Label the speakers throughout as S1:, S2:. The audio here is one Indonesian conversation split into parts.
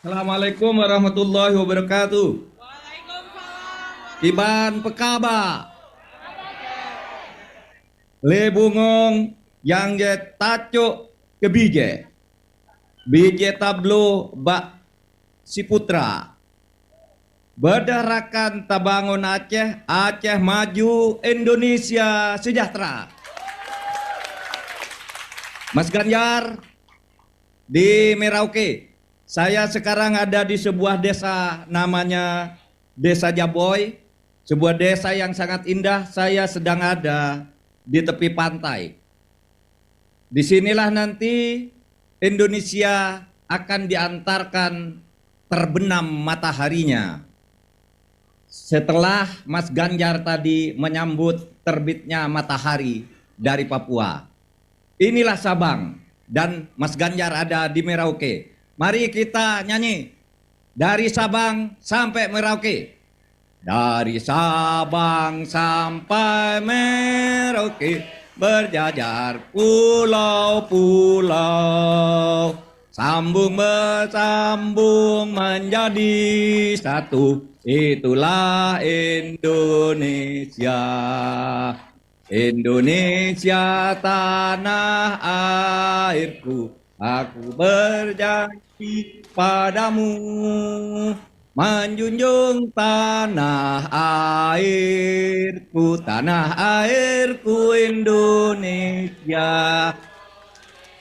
S1: Assalamualaikum warahmatullahi wabarakatuh. Iban pekaba, lebungong yang je tacuk kebije, bije tablo bak si putra. Berdarakan tabangun Aceh, Aceh maju, Indonesia sejahtera. Mas Ganjar di Merauke. Saya sekarang ada di sebuah desa namanya Desa Jaboy, sebuah desa yang sangat indah. Saya sedang ada di tepi pantai. Disinilah nanti Indonesia akan diantarkan terbenam mataharinya. Setelah Mas Ganjar tadi menyambut terbitnya matahari dari Papua. Inilah Sabang dan Mas Ganjar ada di Merauke. Mari kita nyanyi dari Sabang sampai Merauke. Dari Sabang sampai Merauke berjajar pulau-pulau, sambung bersambung menjadi satu. Itulah Indonesia. Indonesia tanah airku, aku berjanji padamu menjunjung tanah airku Indonesia.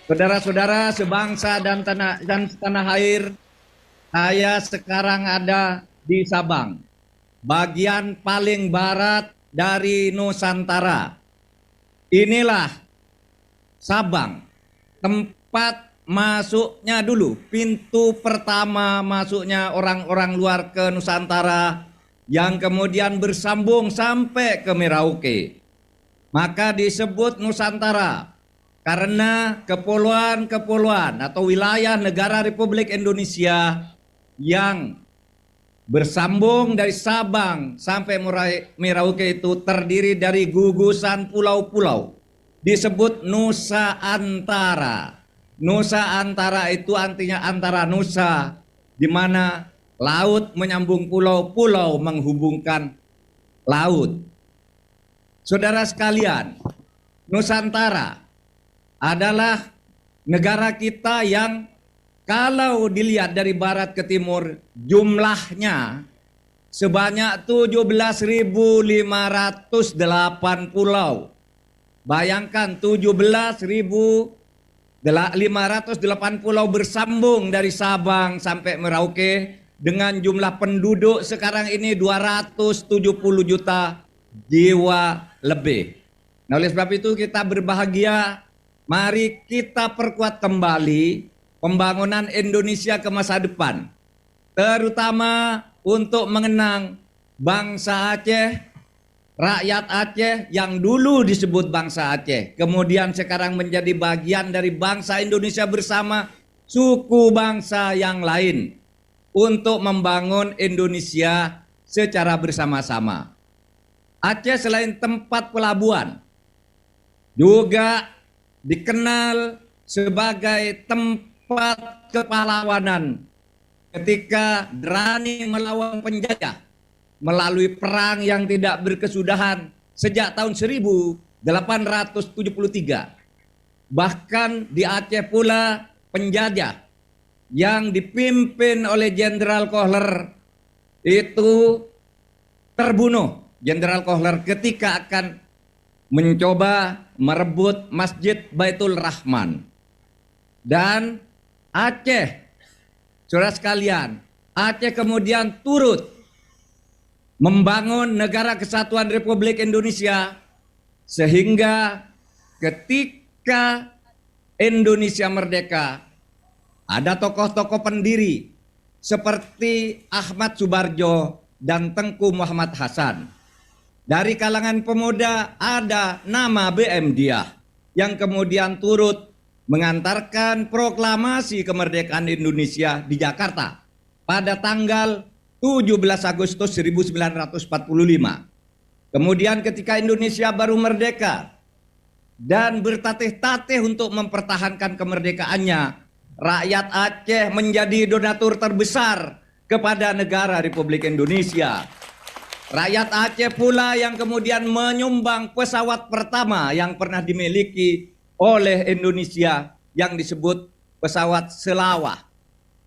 S1: Saudara-saudara sebangsa dan tanah air, saya sekarang ada di Sabang, bagian paling barat dari Nusantara. Inilah Sabang, tempat masuknya dulu, pintu pertama masuknya orang-orang luar ke Nusantara, yang kemudian bersambung sampai ke Merauke. Maka disebut Nusantara karena kepulauan-kepulauan atau wilayah negara Republik Indonesia yang bersambung dari Sabang sampai Merauke itu terdiri dari gugusan pulau-pulau, disebut Nusa Antara. Nusa Antara itu artinya antara nusa, di mana laut menyambung pulau, pulau menghubungkan laut. Saudara sekalian, Nusantara adalah negara kita yang kalau dilihat dari barat ke timur, jumlahnya sebanyak 17.508 pulau. Bayangkan 17.508 pulau bersambung dari Sabang sampai Merauke dengan jumlah penduduk sekarang ini 270 juta jiwa lebih. Nah, oleh sebab itu kita berbahagia, mari kita perkuat kembali pembangunan Indonesia ke masa depan, terutama untuk mengenang bangsa Aceh, rakyat Aceh yang dulu disebut bangsa Aceh, kemudian sekarang menjadi bagian dari bangsa Indonesia bersama suku bangsa yang lain untuk membangun Indonesia secara bersama-sama. Aceh selain tempat pelabuhan, juga dikenal sebagai tempat kepahlawanan ketika berani melawan penjajah melalui perang yang tidak berkesudahan sejak tahun 1873. Bahkan di Aceh pula penjajah yang dipimpin oleh Jenderal Kohler itu terbunuh. Jenderal Kohler ketika akan mencoba merebut Masjid Baitul Rahman. Dan Aceh, saudara sekalian, Aceh kemudian turut membangun negara kesatuan Republik Indonesia sehingga ketika Indonesia merdeka ada tokoh-tokoh pendiri seperti Ahmad Subarjo dan Tengku Muhammad Hasan. Dari kalangan pemuda ada nama BM Diah yang kemudian turut mengantarkan proklamasi kemerdekaan Indonesia di Jakarta pada tanggal 17 Agustus 1945. Kemudian ketika Indonesia baru merdeka dan bertatih-tatih untuk mempertahankan kemerdekaannya, rakyat Aceh menjadi donatur terbesar kepada negara Republik Indonesia. Rakyat Aceh pula yang kemudian menyumbang pesawat pertama yang pernah dimiliki oleh Indonesia yang disebut pesawat Selawah.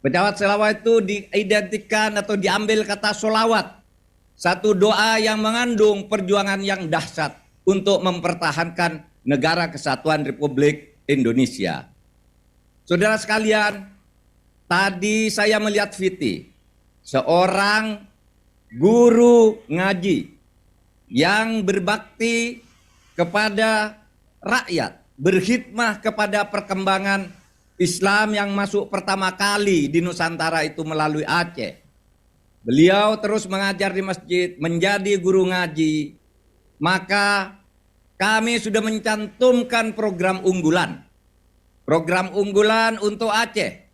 S1: Pesawat Selawah itu diidentikan atau diambil kata solawat, satu doa yang mengandung perjuangan yang dahsyat untuk mempertahankan negara kesatuan Republik Indonesia. Saudara sekalian, tadi saya melihat Viti, seorang guru ngaji yang berbakti kepada rakyat, berkhidmah kepada perkembangan Islam yang masuk pertama kali di Nusantara itu melalui Aceh. Beliau terus mengajar di masjid, menjadi guru ngaji. Maka kami sudah mencantumkan program unggulan. Program unggulan untuk Aceh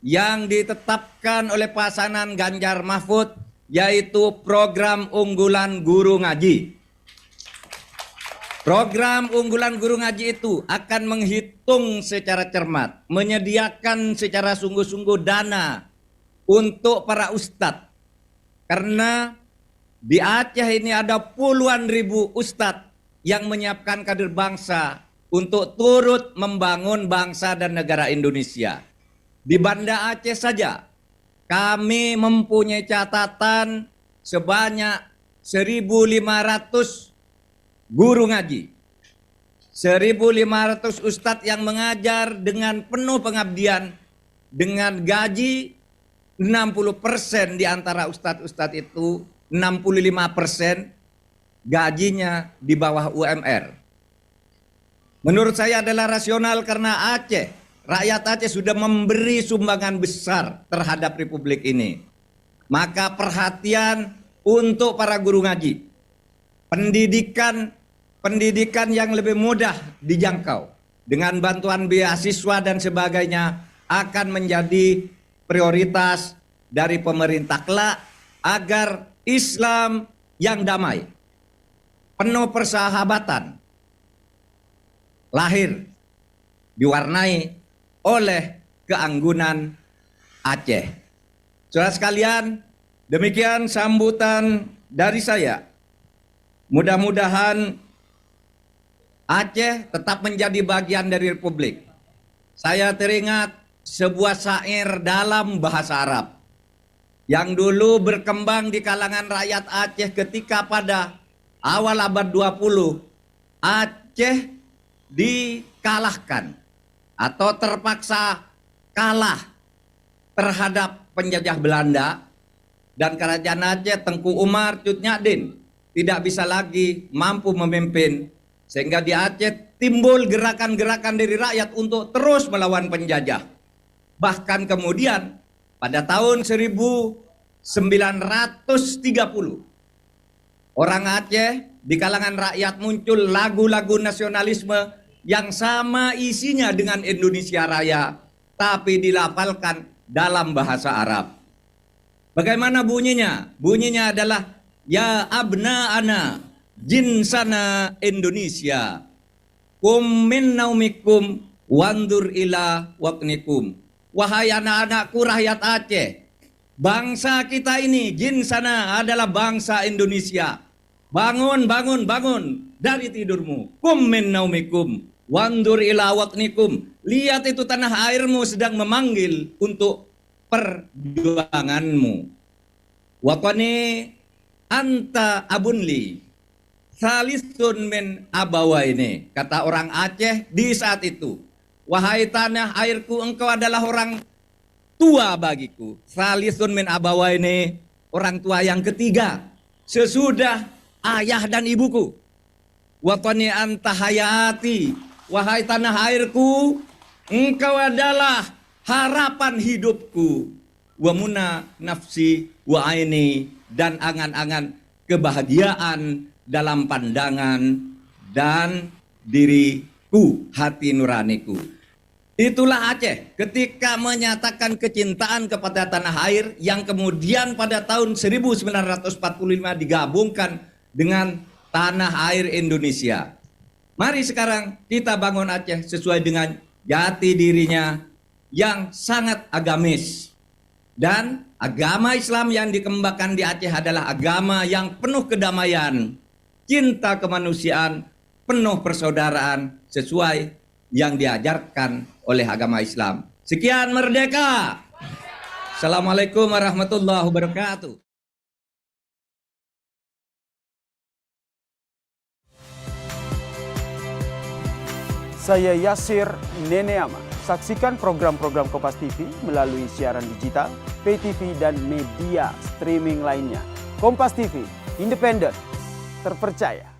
S1: yang ditetapkan oleh pasangan Ganjar Mahfud, yaitu program unggulan guru ngaji. Program unggulan guru ngaji itu akan menghitung secara cermat, menyediakan secara sungguh-sungguh dana untuk para ustadz. Karena di Aceh ini ada puluhan ribu ustadz yang menyiapkan kader bangsa untuk turut membangun bangsa dan negara Indonesia. Di Banda Aceh saja kami mempunyai catatan sebanyak 1.500 guru ngaji, 1.500 ustadz yang mengajar dengan penuh pengabdian, dengan gaji 60% di antara ustadz-ustadz itu, 65% gajinya di bawah UMR. Menurut saya adalah rasional karena Aceh, rakyat Aceh sudah memberi sumbangan besar terhadap Republik ini. Maka perhatian untuk para guru ngaji. Pendidikan yang lebih mudah dijangkau dengan bantuan beasiswa dan sebagainya akan menjadi prioritas dari pemerintah kelak agar Islam yang damai, penuh persahabatan, lahir diwarnai oleh keanggunan Aceh. Saudara sekalian, demikian sambutan dari saya. Mudah-mudahan Aceh tetap menjadi bagian dari Republik. Saya teringat sebuah syair dalam bahasa Arab yang dulu berkembang di kalangan rakyat Aceh ketika pada awal abad 20 Aceh dikalahkan atau terpaksa kalah terhadap penjajah Belanda, dan kerajaan Aceh Tengku Umar Cut Nyak tidak bisa lagi mampu memimpin, sehingga di Aceh timbul gerakan-gerakan dari rakyat untuk terus melawan penjajah. Bahkan kemudian pada tahun 1930 orang Aceh di kalangan rakyat muncul lagu-lagu nasionalisme yang sama isinya dengan Indonesia Raya, tapi dilafalkan dalam bahasa Arab. Bagaimana bunyinya? Bunyinya adalah ya abna ana jinsana Indonesia kum min naumikum wandur ila waknikum. Wahai anak-anakku rakyat Aceh, bangsa kita ini jinsana adalah bangsa Indonesia. Bangun, bangun, bangun dari tidurmu. Kum min naumikum wandur ila waknikum. Lihat itu tanah airmu sedang memanggil untuk perjuanganmu. Waqani anta abunli salisun min abawaini, kata orang Aceh di saat itu. Wahai tanah airku, engkau adalah orang tua bagiku. Salisun min abawaini, orang tua yang ketiga sesudah ayah dan ibuku. Waqani anta hayati, wahai tanah airku, engkau adalah harapan hidupku. Wa muna nafsi wa aini, dan angan-angan kebahagiaan dalam pandangan dan diriku, hati nuraniku. Itulah Aceh ketika menyatakan kecintaan kepada tanah air yang kemudian pada tahun 1945 digabungkan dengan tanah air Indonesia. Mari sekarang kita bangun Aceh sesuai dengan jati dirinya, yang sangat agamis. Dan agama Islam yang dikembangkan di Aceh adalah agama yang penuh kedamaian, cinta kemanusiaan, penuh persaudaraan sesuai yang diajarkan oleh agama Islam. Sekian, merdeka. Assalamualaikum warahmatullahi wabarakatuh.
S2: Saya Yasir Neneama. Saksikan program-program Kompas TV melalui siaran digital, pay TV, dan media streaming lainnya. Kompas TV, independen, terpercaya.